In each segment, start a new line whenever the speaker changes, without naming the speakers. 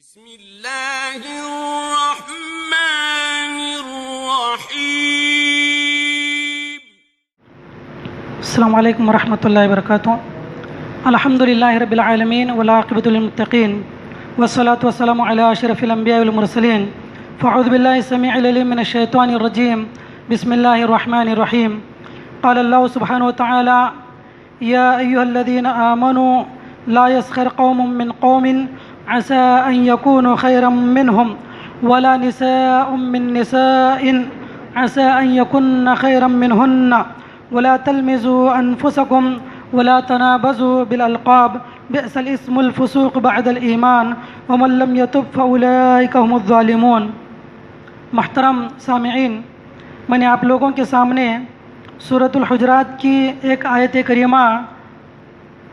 بسم اللہ الرحمن الرحیم۔
السلام علیکم ورحمۃ اللہ وبرکاتہ۔ الحمد للہ رب العالمین والعاقبۃ للمتقین والصلاة والسلام علی اشرف الانبیاء والمرسلین۔ فاعوذ باللہ السمیع العلیم من الشیطان الرجیم۔ بسم اللہ الرحمن الرحیم۔ قال اللہ سبحانہ وتعالی یا ایھا الذین آمنوا لا یسخر قوم من قوم عسى أن يكونوا خيرا منهم ولا نساء من نساء عسى أن يكن خيرا منهن ولا تلمزوا أنفسكم ولا تنابزوا بالألقاب بئس الاسم الفسوق بعد الإيمان ومن لم يتب فأولئك هم الظالمون۔ محترم سامعین، میں نے آپ لوگوں کے سامنے سورۃ الحجرات کی ایک آیت کریمہ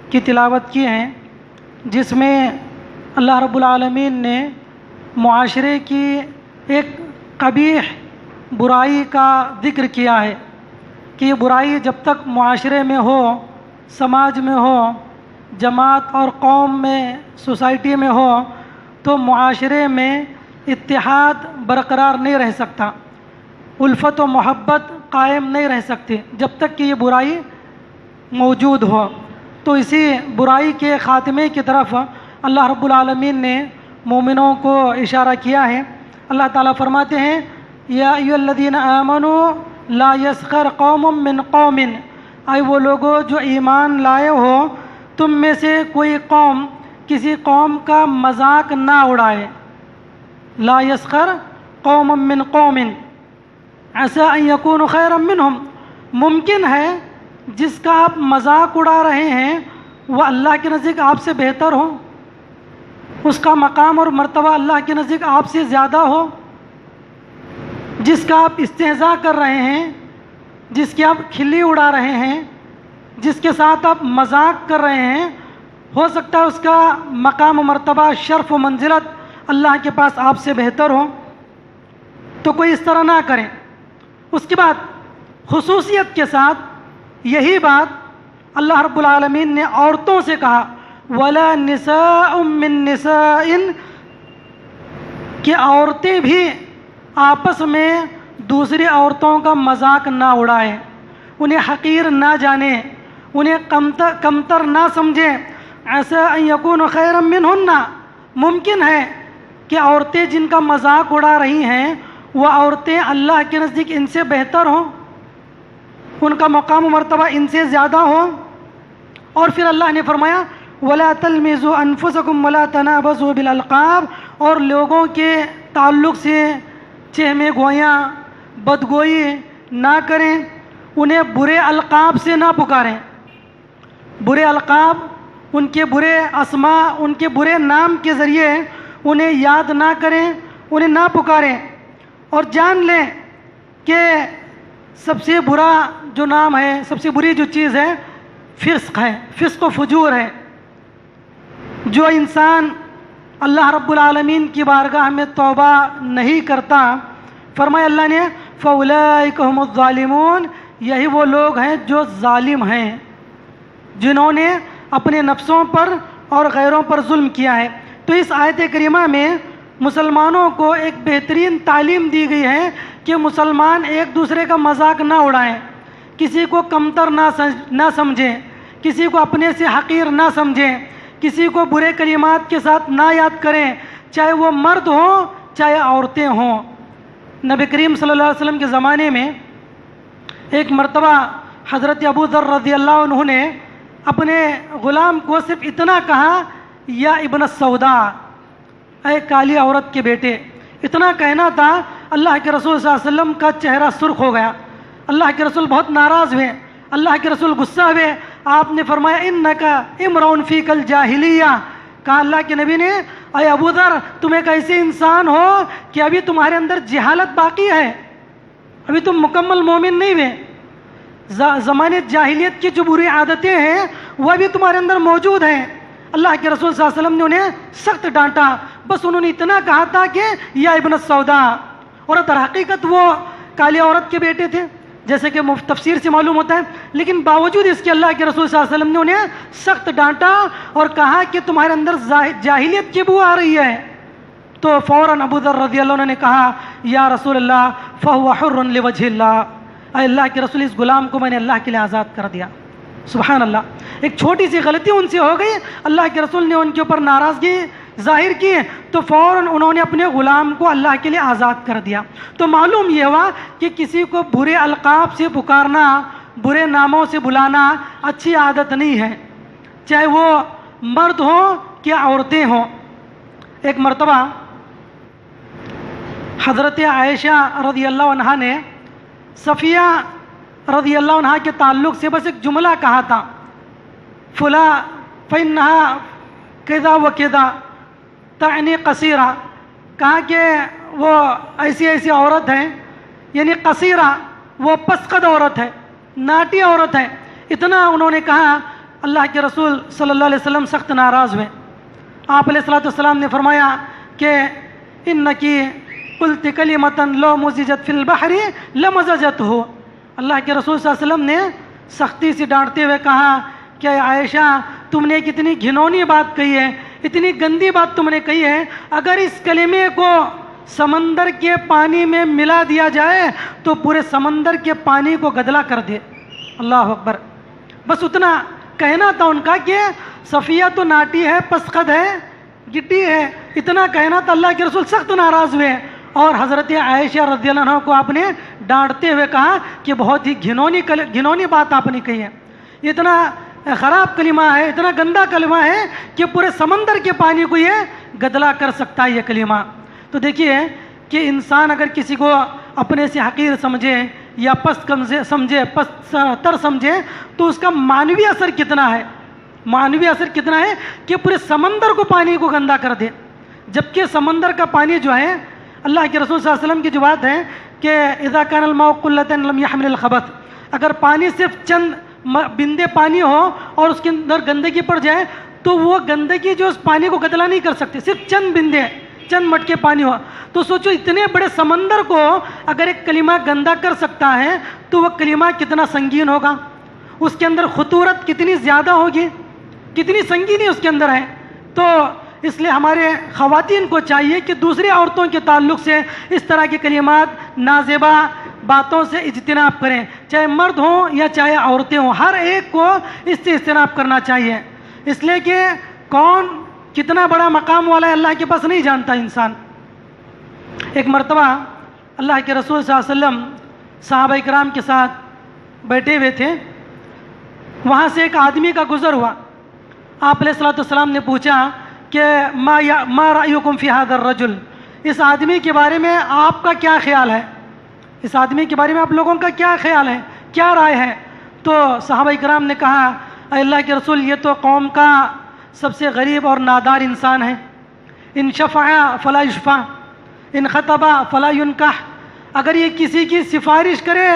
کی تلاوت کی ہے، جس میں اللہ رب العالمین نے معاشرے کی ایک قبیح برائی کا ذکر کیا ہے کہ یہ برائی جب تک معاشرے میں ہو، سماج میں ہو، جماعت اور قوم میں، سوسائٹی میں ہو، تو معاشرے میں اتحاد برقرار نہیں رہ سکتا، الفت و محبت قائم نہیں رہ سکتی جب تک کہ یہ برائی موجود ہو۔ تو اسی برائی کے خاتمے کی طرف اللہ رب العالمین نے مومنوں کو اشارہ کیا ہے۔ اللہ تعالیٰ فرماتے ہیں یا ایھا الذین آمنوا لا یسخر قوم من قوم، اے وہ لوگوں جو ایمان لائے ہو، تم میں سے کوئی قوم کسی قوم کا مذاق نہ اڑائے۔ لا یسخر قوم من قوم عسى ان یکونوا خیرا منہم، ممکن ہے جس کا آپ مذاق اڑا رہے ہیں وہ اللہ کے نزدیک آپ سے بہتر ہو، اس کا مقام اور مرتبہ اللہ کے نزدیک آپ سے زیادہ ہو۔ جس کا آپ استہزاء کر رہے ہیں، جس کی آپ کھلی اڑا رہے ہیں، جس کے ساتھ آپ مذاق کر رہے ہیں، ہو سکتا ہے اس کا مقام و مرتبہ، شرف و منزلت اللہ کے پاس آپ سے بہتر ہو، تو کوئی اس طرح نہ کریں۔ اس کے بعد خصوصیت کے ساتھ یہی بات اللہ رب العالمین نے عورتوں سے کہا، وَلَا نِسَاءٌ مِّن نِسَاءٍ، کہ عورتیں بھی آپس میں دوسری عورتوں کا مذاق نہ اڑائیں، انہیں حقیر نہ جانیں، انہیں کمتر نہ سمجھیں۔ عَسَىٰ أَن يَكُونُوا خَيْرًا مِّنْهُنَّ، ممکن ہے کہ عورتیں جن کا مذاق اڑا رہی ہیں وہ عورتیں اللہ کے نزدیک ان سے بہتر ہوں، ان کا مقام و مرتبہ ان سے زیادہ ہو۔ اور پھر اللہ نے فرمایا وَلَا تَلْمِزُوا أَنفُسَكُمْ وَلَا تَنَابَزُوا بِالْأَلْقَابِ، اور لوگوں کے تعلق سے چہمے گویاں، بدگوئی نہ کریں، انہیں برے القاب سے نہ پکاریں۔ برے القاب، ان کے برے اسماء، ان کے برے نام کے ذریعے انہیں یاد نہ کریں، انہیں نہ پکاریں، اور جان لیں کہ سب سے برا جو نام ہے، سب سے بری جو چیز ہے فسق ہے، فسق و فجور ہے۔ جو انسان اللہ رب العالمین کی بارگاہ میں توبہ نہیں کرتا، فرمایا اللہ نے فَأُولَئِكَ هُمُ الظَّالِمُونَ، یہی وہ لوگ ہیں جو ظالم ہیں، جنہوں نے اپنے نفسوں پر اور غیروں پر ظلم کیا ہے۔ تو اس آیت کریمہ میں مسلمانوں کو ایک بہترین تعلیم دی گئی ہے کہ مسلمان ایک دوسرے کا مذاق نہ اڑائیں، کسی کو کمتر نہ سمجھیں، کسی کو اپنے سے حقیر نہ سمجھیں، کسی کو برے کلمات کے ساتھ نہ یاد کریں، چاہے وہ مرد ہوں چاہے عورتیں ہوں۔ نبی کریم صلی اللہ علیہ وسلم کے زمانے میں ایک مرتبہ حضرت ابو ذر رضی اللہ عنہ نے اپنے غلام کو صرف اتنا کہا یا ابن السوداء، اے کالی عورت کے بیٹے، اتنا کہنا تھا۔ اللہ کے رسول صلی اللہ علیہ وسلم کا چہرہ سرخ ہو گیا، اللہ کے رسول بہت ناراض ہوئے، اللہ کے رسول غصہ ہوئے۔ آپ نے فرمایا انکا امرؤ فیک الجاہلیہ، کہا اللہ کے نبی نے اے ابو ذر تم ایک ایسے انسان ہو کہ ابھی تمہارے اندر جہالت باقی ہے، ابھی تم مکمل مومن نہیں ہوئے، زمانے جاہلیت کی جو بری عادتیں ہیں وہ ابھی تمہارے اندر موجود ہیں۔ اللہ کے رسول صلی اللہ علیہ وسلم نے انہیں سخت ڈانٹا، بس انہوں نے اتنا کہا تھا کہ یا ابن السوداء، اور در حقیقت وہ کالی عورت کے بیٹے تھے جیسے کہ تفسیر سے معلوم ہوتا ہے، لیکن باوجود اس کے اللہ کے رسول صلی اللہ علیہ وسلم نے انہیں سخت ڈانٹا اور کہا کہ تمہارے اندر جاہلیت کی بو آ رہی ہے، تو فوراً ابو ذر رضی اللہ عنہ نے کہا یا رسول اللہ فہو حر لوجہ اللہ، اے اللہ کے رسول اس غلام کو میں نے اللہ کے لیے آزاد کر دیا۔ سبحان اللہ، ایک چھوٹی سی غلطی ان سے ہو گئی، اللہ کے رسول نے ان کے اوپر ناراضگی ظاہر کی تو فوراً انہوں نے اپنے غلام کو اللہ کے لیے آزاد کر دیا۔ تو معلوم یہ ہوا کہ کسی کو برے القاب سے پکارنا، برے ناموں سے بلانا اچھی عادت نہیں ہے، چاہے وہ مرد ہوں کہ عورتیں ہوں۔ ایک مرتبہ حضرت عائشہ رضی اللہ عنہا نے صفیہ رضی اللہ عنہا کے تعلق سے بس ایک جملہ کہا تھا، فلاں فإنہا کذا و کذا تعنی قصیرہ، کہا کہ وہ ایسی ایسی عورت ہے، یعنی قصیرہ وہ پس قد عورت ہے، ناٹی عورت ہے، اتنا انہوں نے کہا۔ اللہ کے رسول صلی اللہ علیہ وسلم سخت ناراض ہوئے۔ آپ علیہ السلام نے فرمایا کہ انکی قلت کلمۃ لو مزجت فی البحر لمزجتہ، اللہ کے رسول صلی اللہ علیہ وسلم نے سختی سے ڈانٹتے ہوئے کہا کہ عائشہ تم نے کتنی گھنونی بات کہی ہے، اتنی گندی بات تم نے کہی ہے، اگر اس کلمے کو سمندر کے پانی میں ملا دیا جائے تو پورے سمندر کے پانی کو گدلا کر دے۔ اللہ اکبر، بس اتنا کہنا تھا ان کا کہ صفیہ تو ناٹی ہے، پسقد ہے، گٹی ہے، اتنا کہنا تھا۔ اللہ کے رسول سخت ناراض ہوئے اور حضرت عائشہ رضی اللہ عنہ کو آپ نے ڈانٹتے ہوئے کہا کہ بہت ہی گھنونی بات آپ نے کہی ہے، اتنا خراب کلمہ ہے، اتنا گندا کلمہ ہے کہ پورے سمندر کے پانی کو یہ گدلا کر سکتا ہے یہ کلمہ۔ تو دیکھیے کہ انسان اگر کسی کو اپنے سے حقیر سمجھے یا پست سمجھے، پست تر سمجھے تو اس کا معنوی اثر کتنا ہے، معنوی اثر کتنا ہے کہ پورے سمندر کو پانی کو گندا کر دے۔ جبکہ سمندر کا پانی جو ہے، اللہ کے رسول صلی اللہ علیہ وسلم کی جو بات ہے کہ اذا کان الماء قلۃ لم يحمل الخبث، اگر پانی صرف چند بندے پانی ہو اور اس کے اندر گندگی پڑ جائے تو وہ گندگی جو اس پانی کو گدلا نہیں کر سکتی، صرف چند بندے، چند مٹکے پانی ہو۔ تو سوچو اتنے بڑے سمندر کو اگر ایک کلمہ گندا کر سکتا ہے تو وہ کلمہ کتنا سنگین ہوگا، اس کے اندر خطورت کتنی زیادہ ہوگی، کتنی سنگینی اس کے اندر ہے۔ تو اس لیے ہمارے خواتین کو چاہیے کہ دوسری عورتوں کے تعلق سے اس طرح کے کلمات، نازیبا باتوں سے اجتناب کریں، چاہے مرد ہوں یا چاہے عورتیں ہوں، ہر ایک کو اس سے اجتناب کرنا چاہیے، اس لیے کہ کون کتنا بڑا مقام والا ہے اللہ کے پاس نہیں جانتا انسان۔ ایک مرتبہ اللہ کے رسول صلی اللہ علیہ وسلم صحابہ کرام کے ساتھ بیٹھے ہوئے تھے، وہاں سے ایک آدمی کا گزر ہوا۔ آپ علیہ السلام نے پوچھا کہ ما رأیکم فی ھذا الرجل، اس آدمی کے بارے میں آپ کا کیا خیال ہے، اس آدمی کے بارے میں آپ لوگوں کا کیا خیال ہے، کیا رائے ہے؟ تو صحابہ کرام نے کہا اے اللہ کے رسول یہ تو قوم کا سب سے غریب اور نادار انسان ہے، ان شفع فلا یشفع، ان خطب فلا ینکح، اگر یہ کسی کی سفارش کرے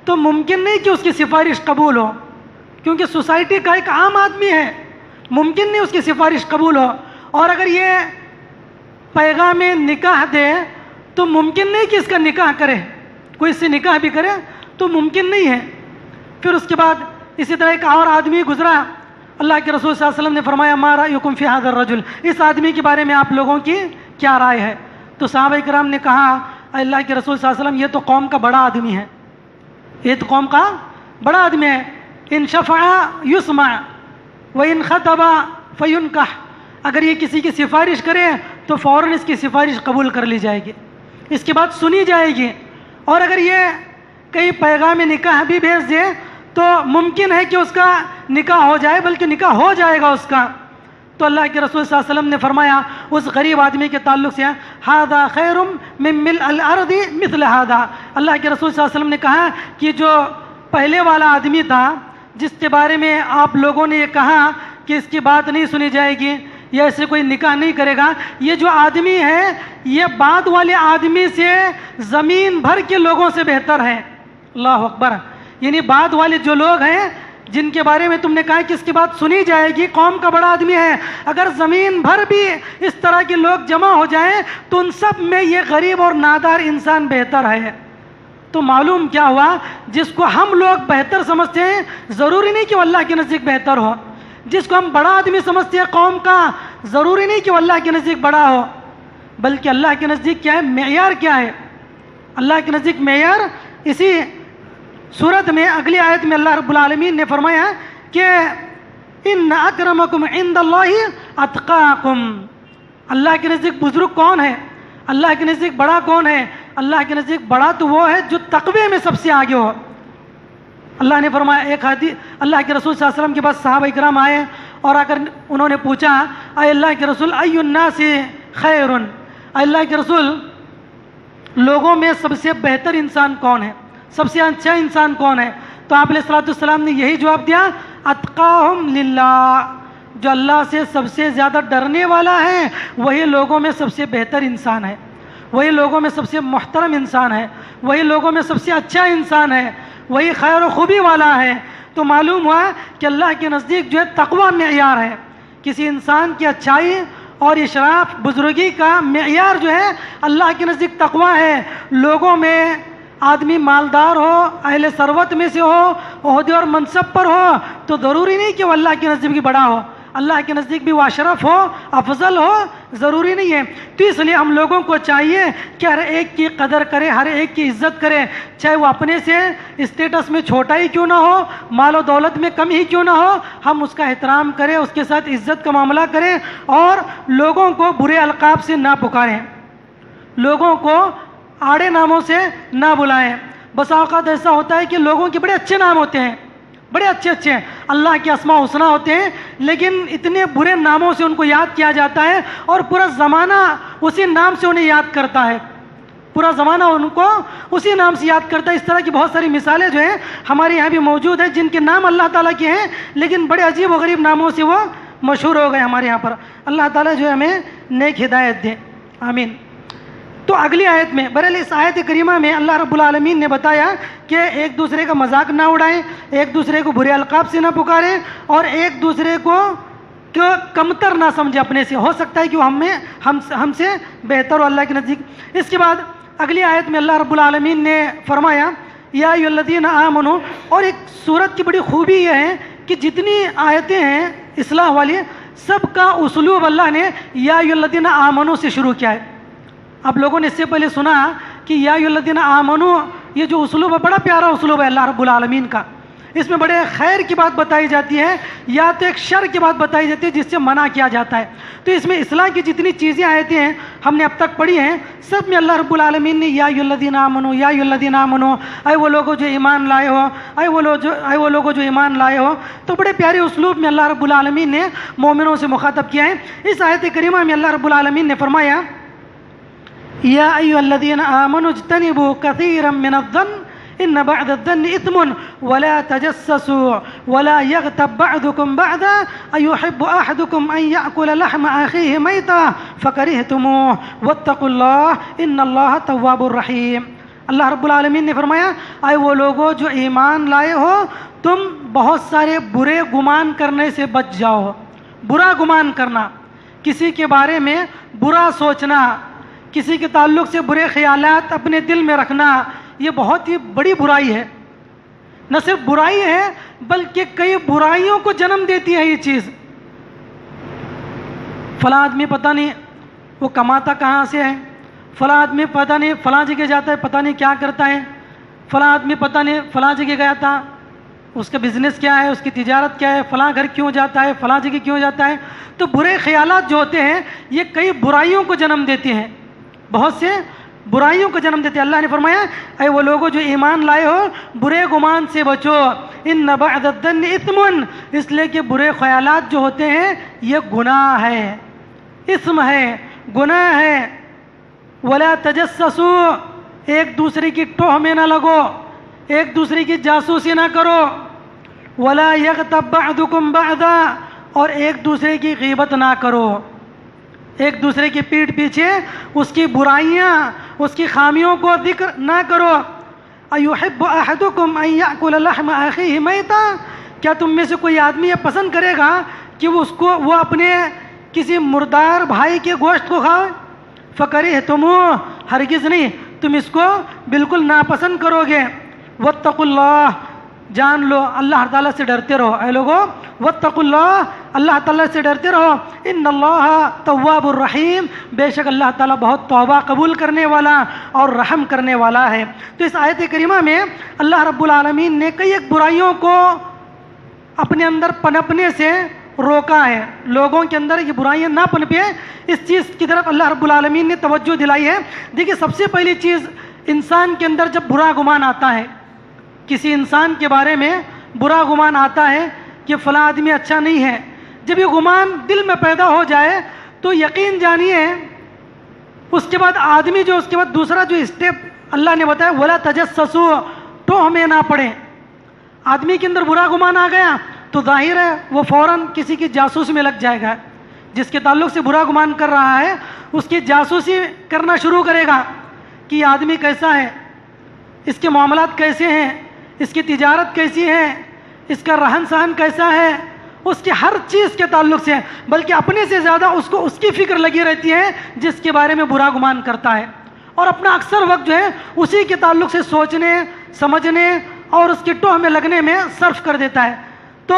تو ممکن نہیں کہ اس کی سفارش قبول ہو، کیونکہ سوسائٹی کا ایک عام آدمی ہے، ممکن نہیں اس کی سفارش قبول ہو، اور اگر یہ پیغام نکاح دے تو ممکن نہیں کہ اس کا نکاح کرے، کوئی اس سے نکاح بھی کرے تو ممکن نہیں ہے۔ پھر اس کے بعد اسی طرح ایک اور آدمی گزرا، اللہ کے رسول صلی اللہ علیہ وسلم نے فرمایا ما رأیکم فی ھذا الرجل، اس آدمی کے بارے میں آپ لوگوں کی کیا رائے ہے؟ تو صحابہ کرام نے کہا اے اللہ کے رسول صلی اللہ علیہ وسلم یہ تو قوم کا بڑا آدمی ہے، یہ تو قوم کا بڑا آدمی ہے، ان شفع یسمع وان خطب فینکح، اگر یہ کسی کی سفارش کرے تو فوراً اس کی سفارش قبول کر لی جائے گی، اس کے بعد سنی جائے گی، اور اگر یہ کئی پیغام نکاح بھی بھیج دے تو ممکن ہے کہ اس کا نکاح ہو جائے، بلکہ نکاح ہو جائے گا اس کا۔ تو اللہ کے رسول صلی اللہ علیہ وسلم نے فرمایا اس غریب آدمی کے تعلق سے ھذا خیر من ملء الارض مثل ھذا، اللہ کے رسول صلی اللہ علیہ وسلم نے کہا کہ جو پہلے والا آدمی تھا جس کے بارے میں آپ لوگوں نے یہ کہا کہ اس کی بات نہیں سنی جائے گی یا ایسے کوئی نکاح نہیں کرے گا، یہ جو آدمی ہے یہ بعد والے آدمی سے زمین بھر کے لوگوں سے بہتر ہے۔ اللہ اکبر، یعنی بعد والے جو لوگ ہیں جن کے بارے میں تم نے کہا کہ اس کی بات سنی جائے گی، قوم کا بڑا آدمی ہے، اگر زمین بھر بھی اس طرح کے لوگ جمع ہو جائیں تو ان سب میں یہ غریب اور نادار انسان بہتر ہے۔ تو معلوم کیا ہوا، جس کو ہم لوگ بہتر سمجھتے ہیں ضروری نہیں کہ وہ اللہ کے نزدیک بہتر ہو، جس کو ہم بڑا آدمی سمجھتے ہیں قوم کا ضروری نہیں کہ وہ اللہ کے نزدیک بڑا ہو۔ بلکہ اللہ کے نزدیک کیا ہے، معیار کیا ہے؟ اللہ کے نزدیک معیار اسی صورت میں اگلی آیت میں اللہ رب العالمین نے فرمایا کہ ان اکرمکم عند اللہ اتقاکم. اللہ کے نزدیک بزرگ کون ہے؟ اللہ کے نزدیک بڑا کون ہے؟ اللہ کے نزدیک بڑا تو وہ ہے جو تقوی میں سب سے آگے ہو. اللہ نے فرمایا، ایک حدیث اللہ کے رسول صلی اللہ علیہ وسلم کے پاس صحابہ اکرام آئے اور آ کر انہوں نے پوچھا، اے اللہ کے رسول ای الناس خیر، اے اللہ کے رسول لوگوں میں سب سے بہتر انسان کون ہے، سب سے اچھا انسان کون ہے؟ تو آپ علیہ الصلوۃ والسلام نے یہی جواب دیا، اتقاہم للہ، جو اللہ سے سب سے زیادہ ڈرنے والا ہے وہی لوگوں میں سب سے بہتر انسان ہے، وہی لوگوں میں سب سے محترم انسان ہے، وہی لوگوں میں سب سے اچھا انسان ہے، وہی خیر و خوبی والا ہے. تو معلوم ہوا کہ اللہ کے نزدیک جو ہے تقوی معیار ہے. کسی انسان کی اچھائی اور اشراف بزرگی کا معیار جو ہے اللہ کے نزدیک تقوی ہے. لوگوں میں آدمی مالدار ہو، اہل ثروت میں سے ہو، عہدے اور منصب پر ہو، تو ضروری نہیں کہ وہ اللہ کے نزدیک بھی بڑا ہو، اللہ کے نزدیک بھی وہ اشرف ہو، افضل ہو، ضروری نہیں ہے. تو اس لیے ہم لوگوں کو چاہیے کہ ہر ایک کی قدر کرے، ہر ایک کی عزت کرے، چاہے وہ اپنے سے اسٹیٹس میں چھوٹا ہی کیوں نہ ہو، مال و دولت میں کم ہی کیوں نہ ہو، ہم اس کا احترام کریں، اس کے ساتھ عزت کا معاملہ کریں اور لوگوں کو برے القاب سے نہ پکاریں، لوگوں کو آڑے ناموں سے نہ بلائیں. بس اوقات ایسا ہوتا ہے کہ لوگوں کے بڑے اچھے نام ہوتے ہیں، بڑے اچھے اچھے اللہ کے اسماء حسنی ہوتے ہیں، لیکن اتنے برے ناموں سے ان کو یاد کیا جاتا ہے اور پورا زمانہ اسی نام سے انہیں یاد کرتا ہے، پورا زمانہ ان کو اسی نام سے یاد کرتا ہے. اس طرح کی بہت ساری مثالیں جو ہیں ہمارے یہاں بھی موجود ہیں جن کے نام اللہ تعالیٰ کے ہیں لیکن بڑے عجیب و غریب ناموں سے وہ مشہور ہو گئے ہمارے یہاں پر. اللہ تعالیٰ جو ہے ہمیں نیک ہدایت دے، آمین. تو اگلی آیت میں بہرحال اس آیت کریمہ میں اللہ رب العالمین نے بتایا کہ ایک دوسرے کا مذاق نہ اڑائیں، ایک دوسرے کو برے القاب سے نہ پکاریں اور ایک دوسرے کو کمتر نہ سمجھے اپنے سے. ہو سکتا ہے کہ وہ ہم سے بہتر ہو اللہ کے نزدیک. اس کے بعد اگلی آیت میں اللہ رب العالمین نے فرمایا یا ایھا الذین آمنوا. اور ایک سورت کی بڑی خوبی یہ ہے کہ جتنی آیتیں ہیں اصلاح والی سب کا اسلوب اللہ نے یا ایھا الذین آمنوا سے شروع کیا ہے. آپ لوگوں نے اس سے پہلے سنا کہ یا ایھا الذین آمنوا، یہ جو اسلوب ہے بڑا پیارا اسلوب ہے اللہ رب العالمین کا. اس میں بڑے خیر کی بات بتائی جاتی ہے یا تو ایک شر کی بات بتائی جاتی ہے جس سے منع کیا جاتا ہے. تو اس میں اصلاح کی جتنی چیزیں آیتیں ہیں ہم نے اب تک پڑھی ہیں سب میں اللہ رب العالمین نے یا ایھا الذین آمنوا، یا ایھا الذین آمنوا، اے وہ لوگوں جو ایمان لائے ہو، اے وہ لوگوں جو ایمان لائے ہو. تو بڑے پیارے اسلوب میں اللہ رب العالمین نے مومنوں سے مخاطب کیا ہے. اس آیت کریمہ میں اللہ رب العالمین نے فرمایا یا ایھا الذین آمنوا اجتنبوا کثیرا من الظن ان بعد الظن اثم ولا تجسسوا ولا يغتب بعضكم بعضا ايحب احدكم ان ياكل لحم اخيه ميتا فكرهتموه واتقوا الله ان الله تواب رحیم. اللہ رب العالمین نے فرمایا اے وہ لوگوں جو ایمان لائے ہو تم بہت سارے برے گمان کرنے سے بچ جاؤ. برا گمان کرنا، کسی کے بارے میں برا سوچنا، کسی کے تعلق سے برے خیالات اپنے دل میں رکھنا، یہ بہت ہی بڑی برائی ہے. نہ صرف برائی ہے بلکہ کئی برائیوں کو جنم دیتی ہے یہ چیز. فلاں آدمی پتہ نہیں وہ کماتا کہاں سے ہے، فلاں آدمی پتہ نہیں فلاں جگہ جاتا ہے پتہ نہیں کیا کرتا ہے، فلاں آدمی پتہ نہیں فلاں جگہ گیا تھا اس کا بزنس کیا ہے، اس کی تجارت کیا ہے، فلاں گھر کیوں جاتا ہے، فلاں جگہ کیوں جاتا ہے. تو برے خیالات جو ہوتے ہیں یہ کئی برائیوں کو جنم دیتے ہیں، بہت سے برائیوں کو جنم دیتے. اللہ نے فرمایا اے وہ لوگوں جو ایمان لائے ہو برے گمان سے بچو، ان بعد الظن اثم، اس لیے کہ برے خیالات جو ہوتے ہیں یہ گناہ ہے، اسم ہے، گناہ ہے. ولا تجسسوا، ایک دوسرے کی ٹوہ میں نہ لگو، ایک دوسرے کی جاسوسی نہ کرو. ولا یغتب بعضکم بعضا، اور ایک دوسرے کی غیبت نہ کرو، ایک دوسرے کی پیٹھ پیچھے اس کی برائیاں اس کی خامیوں کو ذکر نہ کرو. ایحب احدکم ان یاکل لحم اخیہ میتا، کیا تم میں سے کوئی آدمی یہ پسند کرے گا کہ وہ اپنے کسی مردار بھائی کے گوشت کو کھائے؟ فکرہتموہ، ہرگز نہیں، تم اس کو بالکل ناپسند کرو گے. واتقوا اللہ، جان لو اللہ تعالیٰ سے ڈرتے رہو، اے لوگو واتقوا اللہ، اللہ تعالیٰ سے ڈرتے رہو، ان اللہ تواب الرحیم، بے شک اللہ تعالیٰ بہت توبہ قبول کرنے والا اور رحم کرنے والا ہے۔ تو اس آیت کریمہ میں اللہ رب العالمین نے کئی ایک برائیوں کو اپنے اندر پنپنے سے روکا ہے، لوگوں کے اندر یہ برائیاں نہ پنپے، اس چیز کی طرف اللہ رب العالمین نے توجہ دلائی ہے۔ دیکھیے سب سے پہلی چیز، انسان کے اندر جب برا گمان آتا ہے، کسی انسان کے بارے میں برا گمان آتا ہے کہ فلاں آدمی اچھا نہیں ہے، جب یہ گمان دل میں پیدا ہو جائے تو یقین جانیے اس کے بعد آدمی جو اس کے بعد دوسرا جو اسٹیپ اللہ نے بتایا وَلَا تَجَسَّسُوا، تو ہمیں نہ پڑے۔ آدمی کے اندر برا گمان آ گیا تو ظاہر ہے وہ فوراً کسی کی جاسوسی میں لگ جائے گا، جس کے تعلق سے برا گمان کر رہا ہے اس کی جاسوسی کرنا شروع کرے گا کہ یہ آدمی کیسا ہے، اس کے معاملات کیسے ہیں، اس کی تجارت کیسی ہے، اس کا رہن سہن کیسا ہے، اس کی ہر چیز کے تعلق سے، بلکہ اپنے سے زیادہ اس کو اس کی فکر لگی رہتی ہے جس کے بارے میں برا گمان کرتا ہے، اور اپنا اکثر وقت جو ہے اسی کے تعلق سے سوچنے سمجھنے اور اس کی ٹوہ میں لگنے میں صرف کر دیتا ہے۔ تو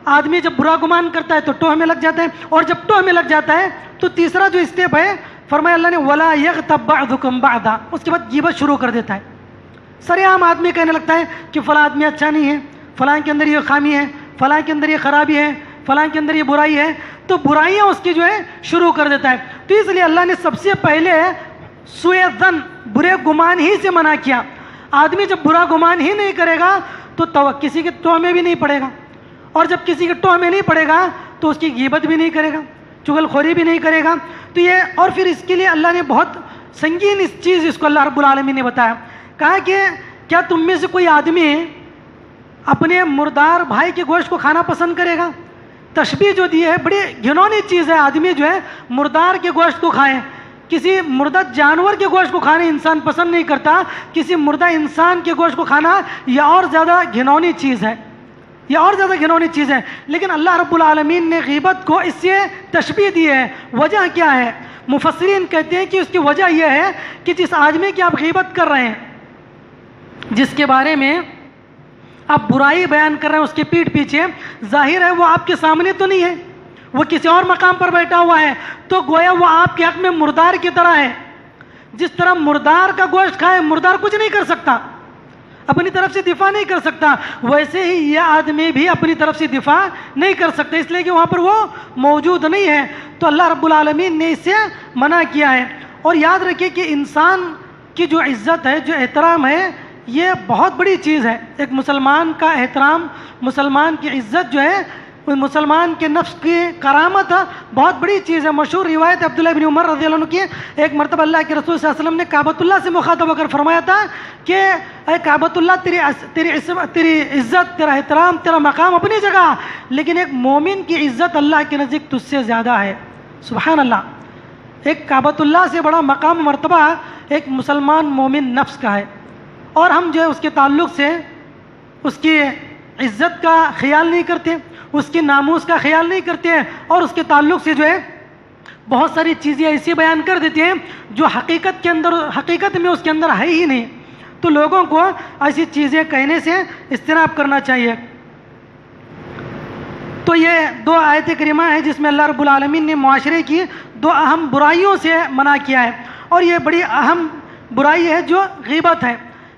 آدمی جب برا گمان کرتا ہے تو ٹوہ میں لگ جاتا ہے، اور جب ٹوہ میں لگ جاتا ہے تو تیسرا جو اسٹیپ ہے فرمایا اللہ نے وَلَا يَغْتَبْ بَعْضُكُمْ بَعْضًا، اس کے بعد غیبت شروع کر دیتا ہے۔ سر عام آدمی کہنے لگتا ہے کہ فلاں آدمی اچھا نہیں ہے، فلاں کے اندر یہ خامی ہے، فلاں کے اندر یہ خرابی ہے، فلاں کے اندر یہ برائی ہے، تو برائیاں اس کی جو ہے شروع کر دیتا ہے۔ تو اس لیے اللہ نے سب سے پہلے سوء ظن، برے گمان ہی سے منع کیا۔ آدمی جب برا گمان ہی نہیں کرے گا تو کسی کے ٹوہ میں بھی نہیں پڑے گا، اور جب کسی کے ٹوہ میں نہیں پڑے گا تو اس کی غیبت بھی نہیں کرے گا، چغل خوری بھی نہیں کرے گا۔ تو یہ، اور پھر اس کے لیے اللہ نے بہت سنگین اس چیز اس کو اللہ رب العالمین نے بتایا، کہا کہ کیا تم میں سے کوئی آدمی اپنے مردار بھائی کے گوشت کو کھانا پسند کرے گا؟ تشبیہ جو دی ہے بڑی گھنونی چیز ہے، آدمی جو ہے مردار کے گوشت کو کھائے، کسی مردہ جانور کے گوشت کو کھانا انسان پسند نہیں کرتا، کسی مردہ انسان کے گوشت کو کھانا یہ اور زیادہ گھنونی چیز ہے، یہ اور زیادہ گھنونی چیز ہے۔ لیکن اللہ رب العالمین نے غیبت کو اس سے تشبیہ دی ہے۔ وجہ کیا ہے؟ مفسرین کہتے ہیں کہ اس کی وجہ یہ ہے کہ جس آدمی کی آپ غیبت کر رہے ہیں، جس کے بارے میں آپ برائی بیان کر رہے ہیں اس کے پیٹھ پیچھے، ظاہر ہے وہ آپ کے سامنے تو نہیں ہے، وہ کسی اور مقام پر بیٹھا ہوا ہے، تو گویا وہ آپ کے حق میں مردار کی طرح ہے۔ جس طرح مردار کا گوشت کھائے، مردار کچھ نہیں کر سکتا، اپنی طرف سے دفاع نہیں کر سکتا، ویسے ہی یہ آدمی بھی اپنی طرف سے دفاع نہیں کر سکتا، اس لیے کہ وہاں پر وہ موجود نہیں ہے۔ تو اللہ رب العالمین نے اس سے منع کیا ہے۔ اور یاد رکھیے کہ انسان کی جو عزت ہے، جو احترام ہے، یہ بہت بڑی چیز ہے۔ ایک مسلمان کا احترام، مسلمان کی عزت جو ہے، مسلمان کے نفس کی کرامت بہت بڑی چیز ہے۔ مشہور روایت عبداللہ بن عمر رضی اللہ عنہ کی، ایک مرتبہ اللہ کے رسول صلی اللہ علیہ وسلم نے کعبۃ اللہ سے مخاطب ہو کر فرمایا تھا کہ اے کعبۃ اللہ، تیری عزت، تیرا احترام، تیرا مقام اپنی جگہ، لیکن ایک مومن کی عزت اللہ کے نزدیک تجھ سے زیادہ ہے۔ سبحان اللہ، ایک کعبۃ اللہ سے بڑا مقام مرتبہ ایک مسلمان مومن نفس کا ہے، اور ہم جو ہے اس کے تعلق سے اس کی عزت کا خیال نہیں کرتے، اس کی ناموس کا خیال نہیں کرتے ہیں، اور اس کے تعلق سے جو ہے بہت ساری چیزیں ایسی بیان کر دیتے ہیں جو حقیقت میں اس کے اندر ہے ہی نہیں۔ تو لوگوں کو ایسی چیزیں کہنے سے اجتناب کرنا چاہیے۔ تو یہ دو آیت کریمہ ہیں جس میں اللہ رب العالمین نے معاشرے کی دو اہم برائیوں سے منع کیا ہے، اور یہ بڑی اہم برائی ہے جو غیبت ہے۔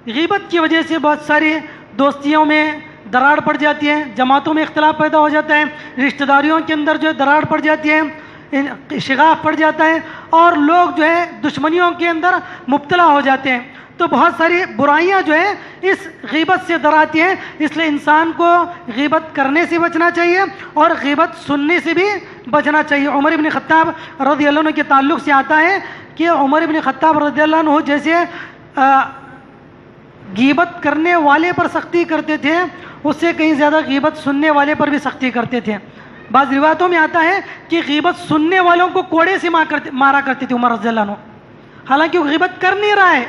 غیبت کی وجہ سے بہت ساری دوستیوں میں دراڑ پڑ جاتی ہے، جماعتوں میں اختلاف پیدا ہو جاتا ہے، رشتہ داریوں کے اندر جو ہے دراڑ پڑ جاتی ہے، شغاف پڑ جاتا ہے، اور لوگ جو ہے دشمنیوں کے اندر مبتلا ہو جاتے ہیں۔ تو بہت ساری برائیاں جو ہیں اس غیبت سے دراتی ہیں، اس لیے انسان کو غیبت کرنے سے بچنا چاہیے اور غیبت سننے سے بھی بچنا چاہیے۔ عمر بن خطاب رضی اللہ عنہ کے تعلق سے آتا ہے کہ عمر بن خطاب رضی اللہ عنہ جیسے غیبت کرنے والے پر سختی کرتے تھے، اس سے کہیں زیادہ غیبت سننے والے پر بھی سختی کرتے تھے۔ بعض روایتوں میں آتا ہے کہ غیبت سننے والوں کو کوڑے سے مارا کرتے تھے عمر رضی اللہ عنہ، حالانکہ وہ غیبت کر نہیں رہا ہے،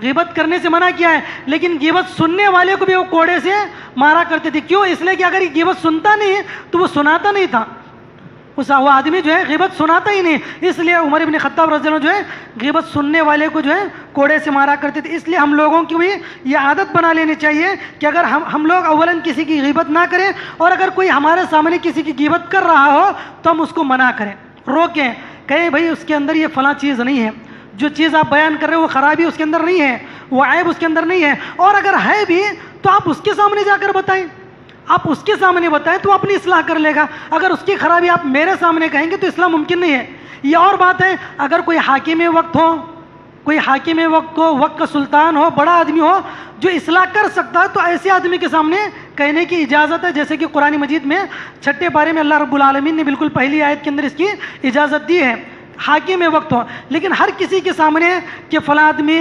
غیبت کرنے سے منع کیا ہے، لیکن غیبت سننے والے کو بھی وہ کوڑے سے مارا کرتے تھے۔ کیوں؟ اس لیے کہ اگر یہ غیبت سنتا نہیں تو وہ سناتا نہیں تھا، وہ آدمی جو ہے غیبت سناتا ہی نہیں. اس لیے عمر ابن خطاب رضی اللہ عنہ جو ہے غیبت سننے والے کو جو ہے کوڑے سے مارا کرتے تھے. اس لیے ہم لوگوں کی بھی یہ عادت بنا لینی چاہیے کہ اگر ہم لوگ اولاً کسی کی غیبت نہ کریں, اور اگر کوئی ہمارے سامنے کسی کی غیبت کر رہا ہو تو ہم اس کو منع کریں, روکیں, کہیں بھائی اس کے اندر یہ فلاں چیز نہیں ہے, جو چیز آپ بیان کر رہے ہیں وہ خرابی اس کے اندر نہیں ہے, وہ عیب اس کے اندر نہیں ہے, اور اگر ہے بھی تو آپ اس کے سامنے جا کر بتائیں, آپ اس کے سامنے بتائیں تو اپنی اصلاح کر لے گا. اگر اس کی خرابی آپ میرے سامنے کہیں گے تو اصلاح ممکن نہیں ہے. یہ اور بات ہے اگر کوئی حاکم وقت ہو, کوئی حاکم وقت ہو, وقت کا سلطان ہو, بڑا آدمی ہو جو اصلاح کر سکتا ہے, تو ایسے آدمی کے سامنے کہنے کی اجازت ہے, جیسے کہ قرآن مجید میں 6 پارے میں اللہ رب العالمین نے بالکل پہلی آیت کے اندر اس کی اجازت دی ہے, حاکم وقت ہو. لیکن ہر کسی کے سامنے کہ فلاں آدمی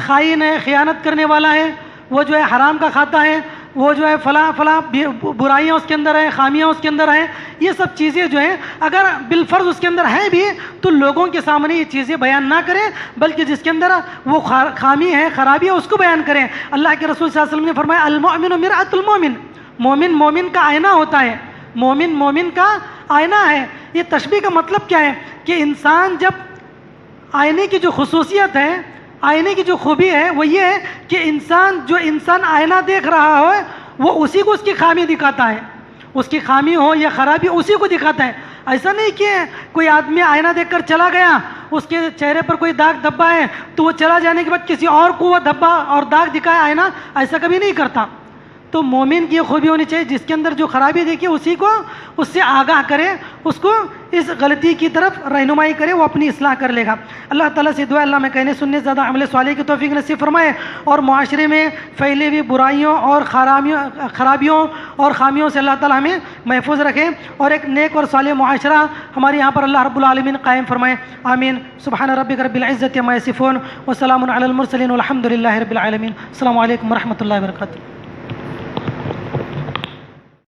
خائن ہے, خیانت کرنے والا ہے, وہ جو ہے حرام کا کھاتا ہے, وہ جو ہے فلاں فلاں برائیاں اس کے اندر ہیں, خامیاں اس کے اندر ہیں, یہ سب چیزیں جو ہیں اگر بالفرض اس کے اندر ہیں بھی تو لوگوں کے سامنے یہ چیزیں بیان نہ کریں, بلکہ جس کے اندر وہ خامی ہے, خرابی ہے, اس کو بیان کریں. اللہ کے رسول صلی اللہ علیہ وسلم نے فرمایا المؤمن مرآۃ المؤمن, مومن مومن کا آئینہ ہوتا ہے, مومن مومن کا آئینہ ہے. یہ تشبیہ کا مطلب کیا ہے کہ انسان جب آئینے کی جو خصوصیت ہے, آئینے کی جو خوبی ہے وہ یہ ہے کہ انسان آئینہ دیکھ رہا ہو وہ اسی کو اس کی خامی دکھاتا ہے, اس کی خامی ہو یا خرابی اسی کو دکھاتا ہے. ایسا نہیں کہ کوئی آدمی آئینہ دیکھ کر چلا گیا, اس کے چہرے پر کوئی داغ دھبا ہے تو وہ چلا جانے کے بعد کسی اور کو وہ دھبا اور داغ دکھائے آئینہ, ایسا کبھی نہیں کرتا. تو مومن کی یہ خوبی ہونی چاہیے جس کے اندر جو خرابی دیکھے اسی کو اس سے آگاہ کرے, اس کو اس غلطی کی طرف رہنمائی کرے, وہ اپنی اصلاح کر لے گا. اللہ تعالیٰ سے دعا اللہ میں کہنے سننے زیادہ عمل صالح کی توفیق نصیب فرمائے, اور معاشرے میں پھیلی ہوئی برائیوں اور خرابیوں اور خامیوں سے اللہ تعالیٰ ہمیں محفوظ رکھے, اور ایک نیک اور صالح معاشرہ ہمارے یہاں پر اللہ رب العالمین قائم فرمائے. آمین. سبحان ربک رب العزت عما یصفون وسلام علی المرسلین والحمد للہ رب العالمین. السلام علیکم ورحمۃ اللہ وبرکاتہ.